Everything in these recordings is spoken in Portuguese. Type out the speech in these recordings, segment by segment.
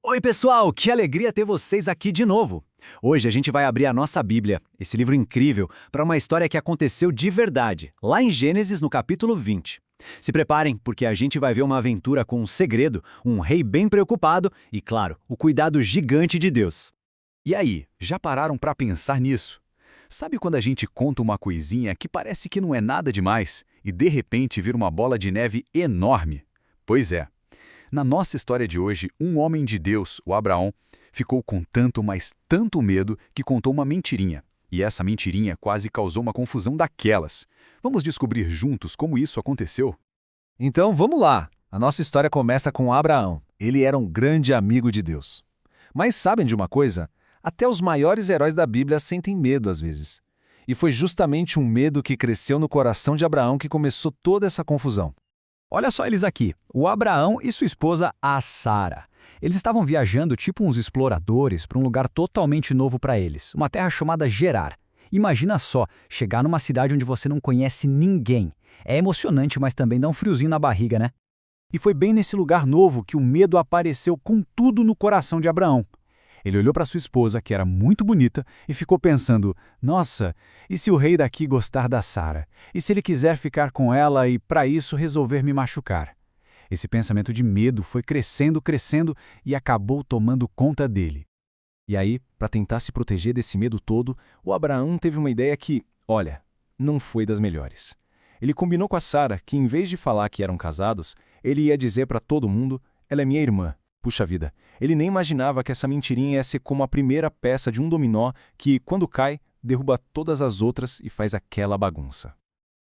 Oi, pessoal! Que alegria ter vocês aqui de novo! Hoje a gente vai abrir a nossa Bíblia, esse livro incrível, para uma história que aconteceu de verdade, lá em Gênesis, no capítulo 20. Se preparem, porque a gente vai ver uma aventura com um segredo, um rei bem preocupado e, claro, o cuidado gigante de Deus. E aí, já pararam para pensar nisso? Sabe quando a gente conta uma coisinha que parece que não é nada demais e de repente vira uma bola de neve enorme? Pois é. Na nossa história de hoje, um homem de Deus, o Abraão, ficou com tanto, mas tanto medo que contou uma mentirinha. E essa mentirinha quase causou uma confusão daquelas. Vamos descobrir juntos como isso aconteceu? Então vamos lá. A nossa história começa com Abraão. Ele era um grande amigo de Deus. Mas sabem de uma coisa? Até os maiores heróis da Bíblia sentem medo às vezes. E foi justamente um medo que cresceu no coração de Abraão que começou toda essa confusão. Olha só eles aqui, o Abraão e sua esposa, a Sara. Eles estavam viajando tipo uns exploradores para um lugar totalmente novo para eles, uma terra chamada Gerar. Imagina só, chegar numa cidade onde você não conhece ninguém. É emocionante, mas também dá um friozinho na barriga, né? E foi bem nesse lugar novo que o medo apareceu com tudo no coração de Abraão. Ele olhou para sua esposa, que era muito bonita, e ficou pensando, nossa, e se o rei daqui gostar da Sara? E se ele quiser ficar com ela e, para isso, resolver me machucar? Esse pensamento de medo foi crescendo, crescendo e acabou tomando conta dele. E aí, para tentar se proteger desse medo todo, o Abraão teve uma ideia que, olha, não foi das melhores. Ele combinou com a Sara que, em vez de falar que eram casados, ele ia dizer para todo mundo, ela é minha irmã. Puxa vida, ele nem imaginava que essa mentirinha ia ser como a primeira peça de um dominó que, quando cai, derruba todas as outras e faz aquela bagunça.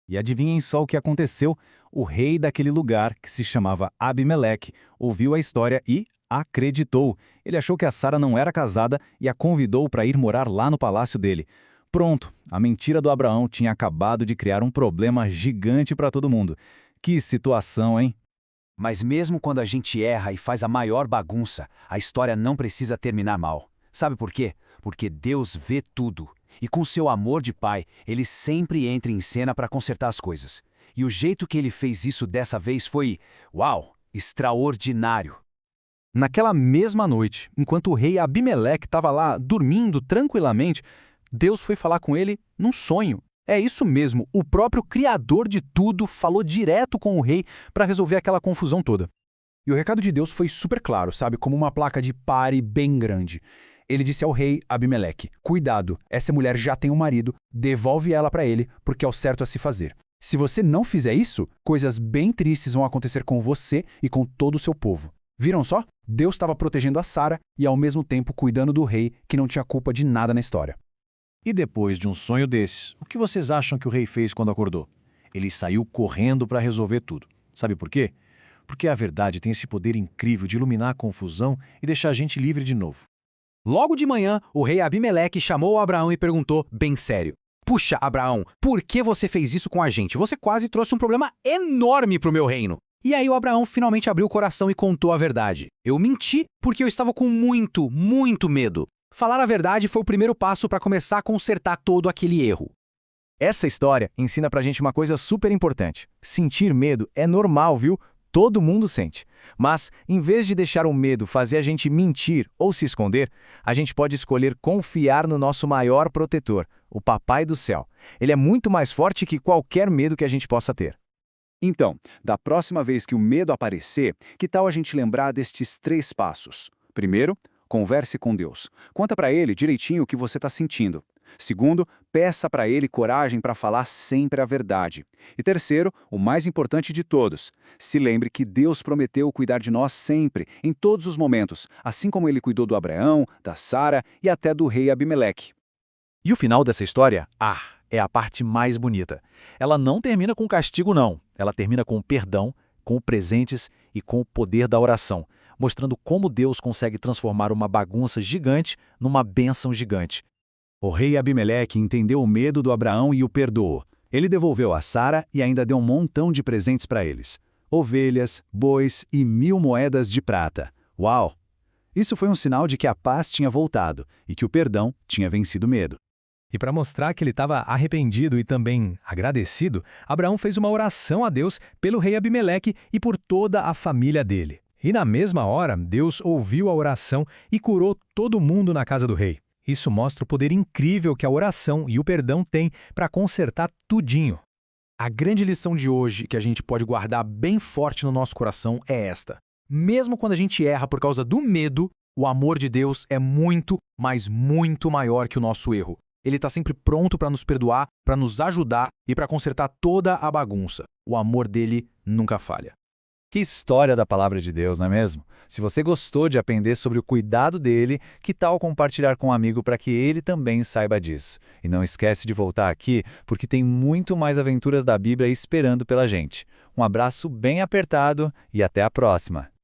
E adivinhem só o que aconteceu? O rei daquele lugar, que se chamava Abimeleque, ouviu a história e acreditou. Ele achou que a Sara não era casada e a convidou para ir morar lá no palácio dele. Pronto, a mentira do Abraão tinha acabado de criar um problema gigante para todo mundo. Que situação, hein? Mas mesmo quando a gente erra e faz a maior bagunça, a história não precisa terminar mal. Sabe por quê? Porque Deus vê tudo. E com seu amor de pai, ele sempre entra em cena para consertar as coisas. E o jeito que ele fez isso dessa vez foi, uau, extraordinário. Naquela mesma noite, enquanto o rei Abimeleque estava lá dormindo tranquilamente, Deus foi falar com ele num sonho. É isso mesmo, o próprio Criador de tudo falou direto com o rei para resolver aquela confusão toda. E o recado de Deus foi super claro, sabe, como uma placa de pare bem grande. Ele disse ao rei Abimeleque, cuidado, essa mulher já tem um marido, devolve ela para ele, porque é o certo a se fazer. Se você não fizer isso, coisas bem tristes vão acontecer com você e com todo o seu povo. Viram só? Deus estava protegendo a Sara e ao mesmo tempo cuidando do rei que não tinha culpa de nada na história. E depois de um sonho desses, o que vocês acham que o rei fez quando acordou? Ele saiu correndo para resolver tudo. Sabe por quê? Porque a verdade tem esse poder incrível de iluminar a confusão e deixar a gente livre de novo. Logo de manhã, o rei Abimeleque chamou Abraão e perguntou, bem sério, puxa, Abraão, por que você fez isso com a gente? Você quase trouxe um problema enorme para o meu reino. E aí o Abraão finalmente abriu o coração e contou a verdade. Eu menti porque eu estava com muito medo. Falar a verdade foi o primeiro passo para começar a consertar todo aquele erro. Essa história ensina pra gente uma coisa super importante. Sentir medo é normal, viu? Todo mundo sente. Mas, em vez de deixar o medo fazer a gente mentir ou se esconder, a gente pode escolher confiar no nosso maior protetor, o Papai do Céu. Ele é muito mais forte que qualquer medo que a gente possa ter. Então, da próxima vez que o medo aparecer, que tal a gente lembrar destes 3 passos? Primeiro, converse com Deus. Conta para Ele direitinho o que você está sentindo. Segundo, peça para Ele coragem para falar sempre a verdade. E terceiro, o mais importante de todos, se lembre que Deus prometeu cuidar de nós sempre, em todos os momentos, assim como Ele cuidou do Abraão, da Sara e até do rei Abimeleque. E o final dessa história, é a parte mais bonita. Ela não termina com castigo, não. Ela termina com perdão, com presentes e com o poder da oração, mostrando como Deus consegue transformar uma bagunça gigante numa bênção gigante. O rei Abimeleque entendeu o medo do Abraão e o perdoou. Ele devolveu a Sara e ainda deu um montão de presentes para eles. Ovelhas, bois e 1000 moedas de prata. Uau! Isso foi um sinal de que a paz tinha voltado e que o perdão tinha vencido o medo. E para mostrar que ele estava arrependido e também agradecido, Abraão fez uma oração a Deus pelo rei Abimeleque e por toda a família dele. E na mesma hora, Deus ouviu a oração e curou todo mundo na casa do rei. Isso mostra o poder incrível que a oração e o perdão têm para consertar tudinho. A grande lição de hoje que a gente pode guardar bem forte no nosso coração é esta. Mesmo quando a gente erra por causa do medo, o amor de Deus é muito, mas muito maior que o nosso erro. Ele está sempre pronto para nos perdoar, para nos ajudar e para consertar toda a bagunça. O amor dele nunca falha. Que história da palavra de Deus, não é mesmo? Se você gostou de aprender sobre o cuidado dele, que tal compartilhar com um amigo para que ele também saiba disso? E não esquece de voltar aqui, porque tem muito mais aventuras da Bíblia esperando pela gente. Um abraço bem apertado e até a próxima!